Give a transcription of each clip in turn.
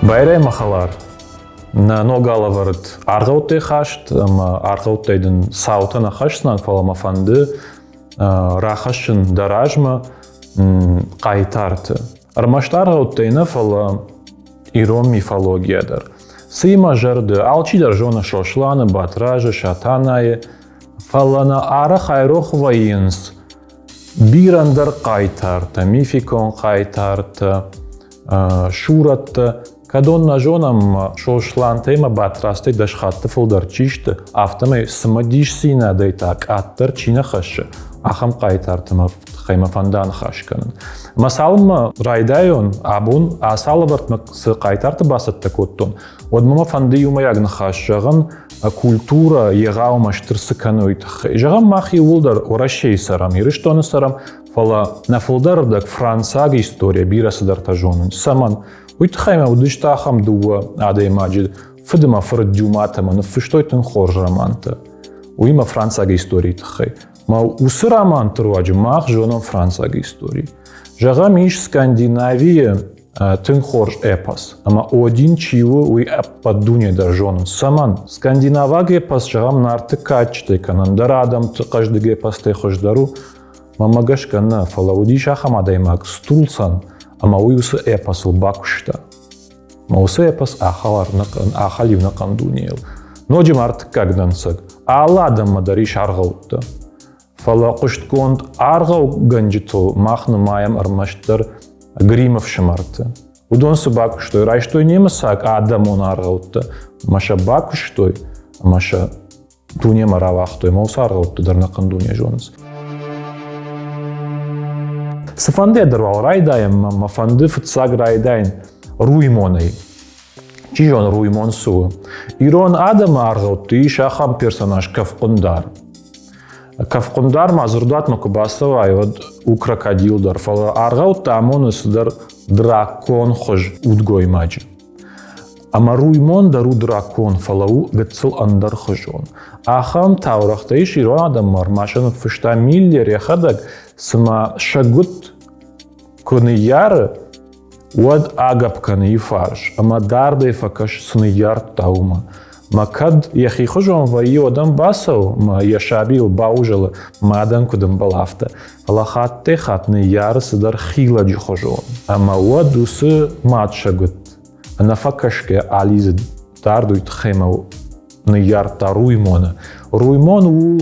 Байраймахалар Ногалавард аргаутте хашт, аргауттэйден саутана хашснан фаламафанды рахашын даражма қайтарты. Армашт аргауттейна фала ирон мифологиядар. Сыйма жарды алчидар жона шошланы батражы шатанайы фалана ара хайрох вайынс бирандар қайтарты, мификон қайтарты, шуратты. Кадонна жонам шошлан тема батрасты дашхатты фулдар чишты автомай самадиш сина дейтак аттар чина хашы ахам қайтартыма хайма фандан хашканын. Масалма райдайон абун асалабарт сы қайтарты басатты коттон. Одмама фанды юмаягн хашжағын культура егауmaштыр сыканойт. Жағам махи улдар орашей сарам, ирыштоны сарам фала нафулдардак Францага история бирасыдар тажонын. Саман Уйтхайма удыштахам дуа адай маджид фыдыма фырд дюматама нафыштойтын хорж романта. Уима Францага истории тхай. Ма усы роман труаджи мах жоном Францага истории. Жага миш Скандинавия тын хорж эпос. Ама один чиво уи поддуне да жонын. Саман Скандинавага эпос жагам нарты качты канандарадам каждый эпос те хождару. Мамагашкана фала удишахам адай маг стулсан. Ама уйусы эпосыл бакушта. Маусы эпос ахалив нақандунел. Ноджим арты кагдансаг. Аладам мадариш аргаутта. Фала куштконд аргау ганджиту махны маям армаштар гримов шамарты. Удонсы бакуштой. Райштой немасак адамон аргаутта. Маша бакуштой, маша дунем аравахтой. Маусы аргаутта дар нақандуне жонас. Сафанде дарвал райдайм, мафанды фыцаг райдайн руймоной. Чижон руймон су. Ирон адама аргаутты шахам персонаж Кавкундар. Кавкундар мазурдат макубасова вот у крокодилдар. Фала аргаутта амонус дар дракон хож удгой маджи. Ама руймон дару дракон фалау гцл андар хожон. Ахам таурахтаиш ирон адам мармашан фышта миллер яхадак сама шагут коны яры уад агап каны ифарш. Ама дарды факаш сыны яр таума. Макад яхи хожон ваи одам басау ма яшабил баужалы мадан кудам балафта. Алахатте хатны яры сыдар хиладжи хожон. Ама уад усы мат шагут. Ана факашке ализы дардуйт хемау ны яр та руймона. Руймон у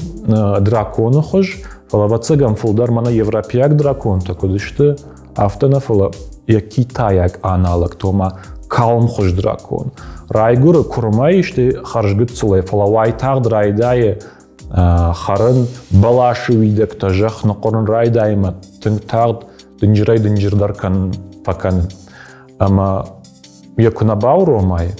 дракона хож. Фала вацагам фулдар мана европеяк дракон, так одышты автона фала я китаяк аналог тома калм хош дракон. Райгуры курмайшты харжгыт цылай фала вайтаг райдайы харын балашы видек тажах нақорын райдайма тыңтаг дынжырдар кан факан. Ама якуна бауру май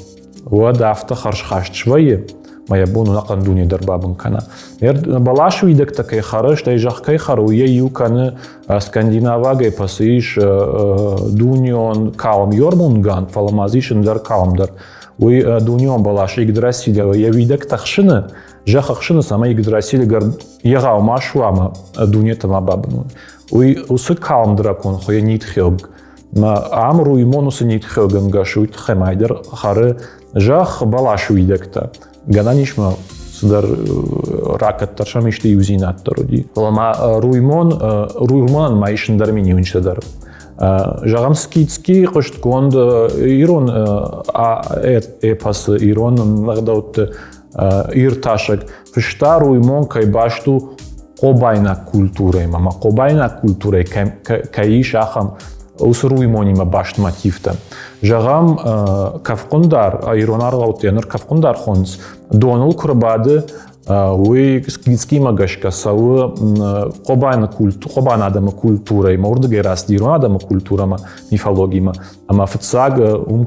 уада авто харж хашчвайы моя бону нақандуне дарбабын кана. Балашу идек такай харыш, тай жақкай хару е юканы Скандинавага пасыш дунион калм йормунган, фаламазишын дар калмдар. Уй дунион балашы игдрасили, я видек тахшыны, жақақшыны сама игдрасили гар егау машуама дунетама бабыну. Уй усы калм дракон, хоя нитхелг. Ам руймонусы нитхелган гашуйт хемайдер хары жақ балашу идекта. Гана нишма сдар ракат таршамишты юзинат таруди. Лама руймон майшын дармини унчтадар. Жагам скитски коштконд ирон эпас ирон нагдаут ирташак. Фышта руймон кайбашту кобайна культурой мама. Кобайна культурой каиш ахам усруймонима башт мотивта. Жагам Кавкундар, иронарлаут яныр Кавкундар хонс. Донул курбады уй скитски магашка сау кобайна адама культурой. Маурдыгай раз ирон адама культурама мифологима. Ама фыцаг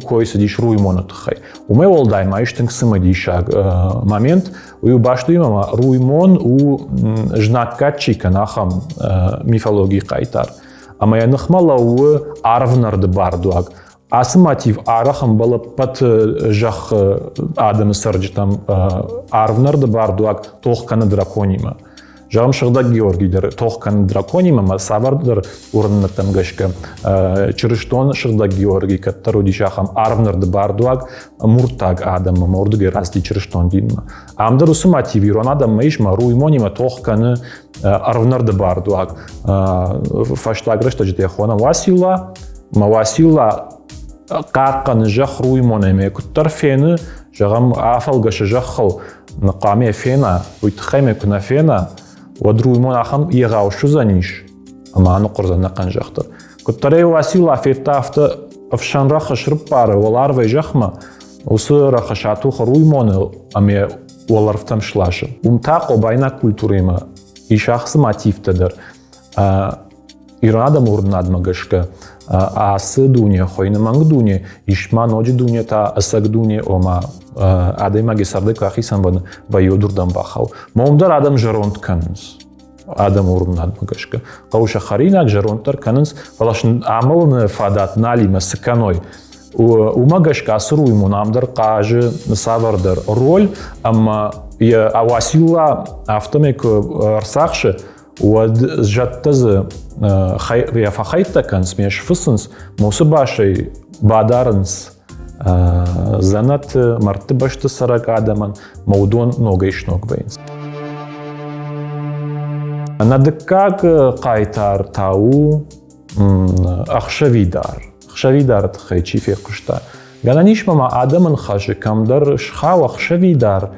кой садиш руймона тхай. Уме волдай майштынг сыма дишаг момент уй башту имама руймон у жнаккатчика нахам мифологии кайтар. Ама я нахмала у арвнарды бардуаг. Асматив арахам бала пат жах адам сарджитам арвнарды бардуаг тохканы драконима. Жагам Шыгда Георгийдер тохкан драконима савардыр урыннаттан гашка чырыштон Шыгда Георгий каттар удишахам арвнырды бардуак муртаг адамма мордуге расти чырыштон динма. Амдар усы мотивирон адамма ишма руймонима тохканы арвнырды бардуак фаштагрышта житехона Васила قاقن جخ روی منامه کتر فینه جغم عفل گش جخل نقامه فینا ويتخيم كنا فينا ودروي من أخم يغاو شو زنيش أما نقرز نقن جختر كتر واسيلا في تافت أفشان رخش ربارة والعرف جخمة وصير رخشاتو خروي من أمي والعرفتم شلاشة ومتاقو بين كولتوريما يشخص ماتيف تدر إيران مورد نادم گشكه آس دنیا خوین منگ دنیا ایشما نوج دنیا تا اسگ دنیا اوما آدم اگه سرده که خیسان با یودور دم باخو مومدر آدم جروند کننس آدم ورم ناد مگشکه قوش خرینک جروند تر کننس فلاش عمل نفادات نالی مسکنوی و مگشکه سروی منامدر قاج نسافر در رول اما یا واسیلا افتمیک ارساخشه وجدتز يا فخيت كنس مش فسنس موسباشي بادارنس زنت مرتبش تسرق آدمان مودون نوغيش نوغوينس ندكاك قايتار تاو أخشويدار تخيشي في قشتا قالنيش ماما آدمان خاشي كم در شخاو أخشويدار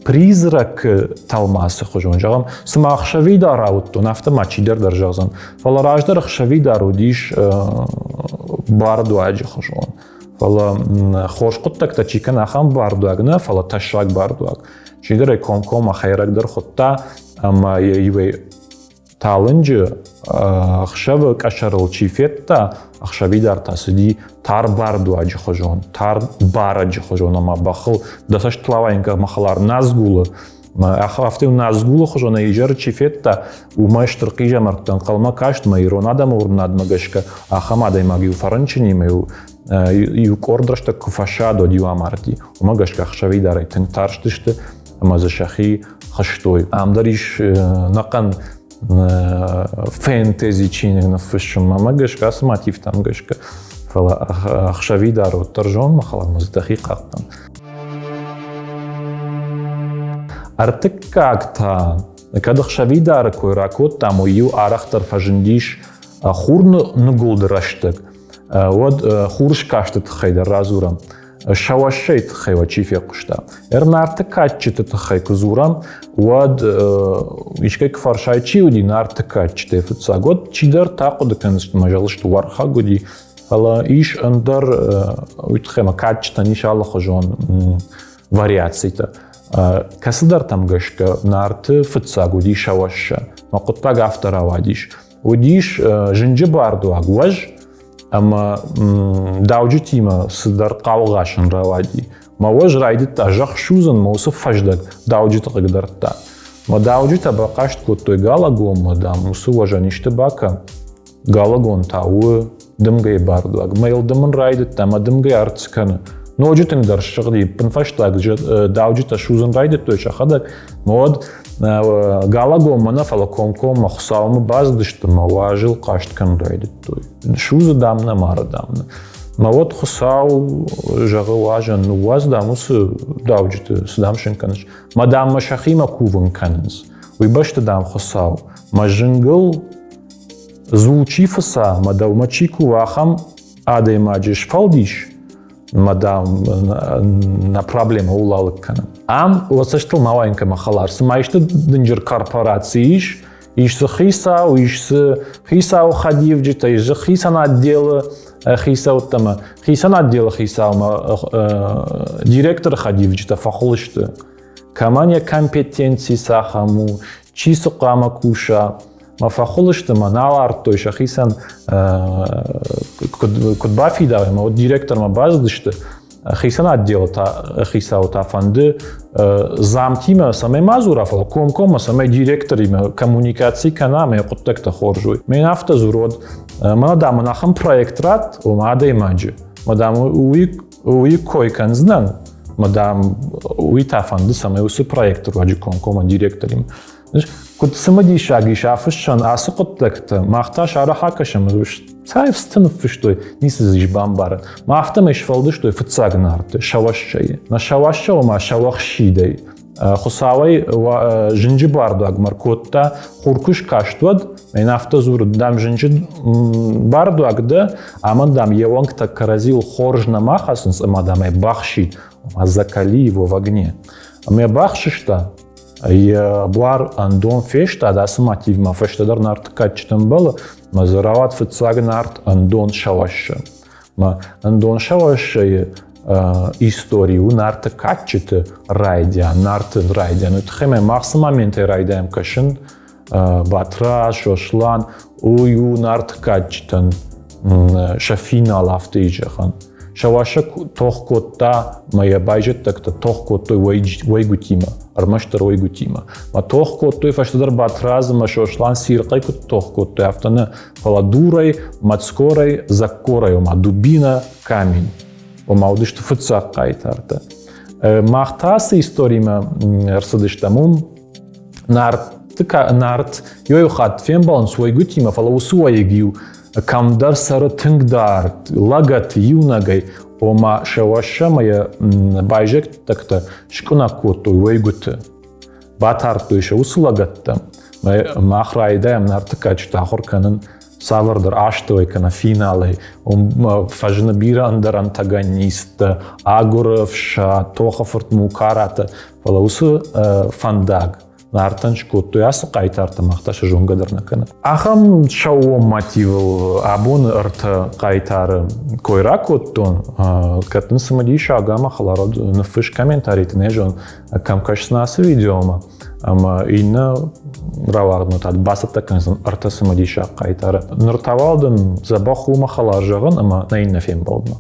призрак талмасы хожон жагам сма ахшавидар аутто нафта мачидер дар жазан фала раждар ахшавидар удиш барду аджи хожон фала хошқут так чикан ахам бардуаг на фала ташак бардуаг чидер комком ахайрак дар хотта ама иве талынжы ахшав кашарыл чифетта ахшавидар тасиди тар барду аджи хожон тар бар аджи хожон ама бахыл дасаш тлаваинка махалар назгулы ахафте назгулы хожон ижар чифетта умаштыр қижа мартан қалма кашт майрон адам урнад магашка ахамадай маги фаранчини меу ю кордрашта куфашадо диуамарти умагашка ахшавидар тен тарштышты ама зашахи хаштой амдариш нақан фэнтези чиник на фэшн мама гашка мотив там гашка фала ахшавидар утаржон махалар муздахиқатан артык как-то когда ахшавидар койракот там ую арахтар фажиндиш хурн нугулдраштык вот хурш каштыт хайдар разурам шавашейт хайва чифе кушта эрнарты катчыты хай кузурам вад ишкек фаршайчи уди нарты катчыты футса год чидар тақуды канст мажалышт варха гуди ала иш андар уйтхема катчыта нишалла хожон вариацийта касыдар там гашка нарты футса гуди шаваша мақутта гафтара вадиш удиш жинжи барду агваж أما داوجي تيما صدر قاوغاشن روادي ما وج رايدت تاجخ شوزن موصف فجدك داوجي تقدرت تا ما داوجي تبقاشت كوتو غالاغون مدام موسو وجانيشت باكا غالاغون تاو دمغي باردو ما يلدمن رايدت تا ما دمغي ارتسكن نوجي تندر شغلي بنفشتاك داوجي تشوزن رايدت تو شخدك مود غالاغون منا فالكومكم مخصاوم بازدشت ما واجل قاشت كان رايدت تو شوز دامنا مار دامنا ما ود خصاو جغ واجن نواز داموس داوجت سدامشن كانش ما دام مشخيما كوفن كانز ويبشت دام خصاو ما جنجل زوچي فسا ما داو مچيكو واخم ادي ماجش فالديش مادام на проблема улалык кана ам васаштыл мавайнка махалар смайшты дынжыр корпорацииш ишсы хисау хадив жита иш хисан отделы хисау тама хисан отделы хисау директор хадив жита фахулышты камания компетенции сахаму чисо қама куша ما فخلشت ما نعرف تويش خيسان كد بافي دا ما ديريكتور ما بازدشت خيسان отдел تا خيساو تا فند زام تيما سامي مازورا فل كوم سامي ديريكتور ما коммуникации канаме قطك تخرجوي من افتا زورود ما دام نخم проектрат وما دا имаджи ما دام وي كوي كان знан ما دام وي تا فند سامي وس проектор واجي كوم ديريكتورим كنت سمدي شاقي شافشان أسقط تكت ما اختاش على حكشم وش تعرف ستنفشتوي نيس زيج بامبار ما افتم إيش فلدشتوي فتساق نارت شواش شيء ما شواش وما شواخ شيدي خصاوي وجنجي باردو أجمر كوتا خوركوش كاشتود من أفتا زور دام جنجي باردو أجدا أمن دام يوانك تكرزي وخورج نماخسنس أما دام بخشي وما زكالي в огне أما بخششتا بوار أندون فيشتا دا سماتيف ما فيشتا در نارت كاتشتن بل ما زراوات فتساق نارت أندون شواش ما أندون شواش историю нарт качет райдя, нарт райдя. Ну, тхеме максимументы райдяем кашин, батра, шошлан, ую нарт качтен, шафинал автыжахан. Шаваша тохкота моя байжет так-то тохкотой вайгутима, армаштар вайгутима. Ма тохкотой фаштадар батраз ма шошлан сиркай кут тохкотой автана паладурай, мацкорай, закорай, ма дубина камень. وماودشت فتساق قايتارتا ماختاس историями рсадыштамун нарт йой хат фем баланс вайгутима фала усуайгиу камдар сара тингдар лагат юнагай ома шаваша моя байжек такта шкуна коту вайгут батарту еще услагатта махрайдаем нартыкач тахор канын Савардер аштовый на финале, фажна бира андер антагонист, агуров ша тохафорт мукарата, фалаусу фандаг. Нартанч коту ясы қайтарты мақташы жоңғадырна кана. Ахам шауом мотивл абун арта қайтары койра коттон, катын самади шагама халарод нфыш комментаритне жон камкашснасы видеома. Ама инна равагнут ад басатта кансан арта самади шаг қайтары. Нұртавалдын забахума халар жағын, ама на инна фем балдна.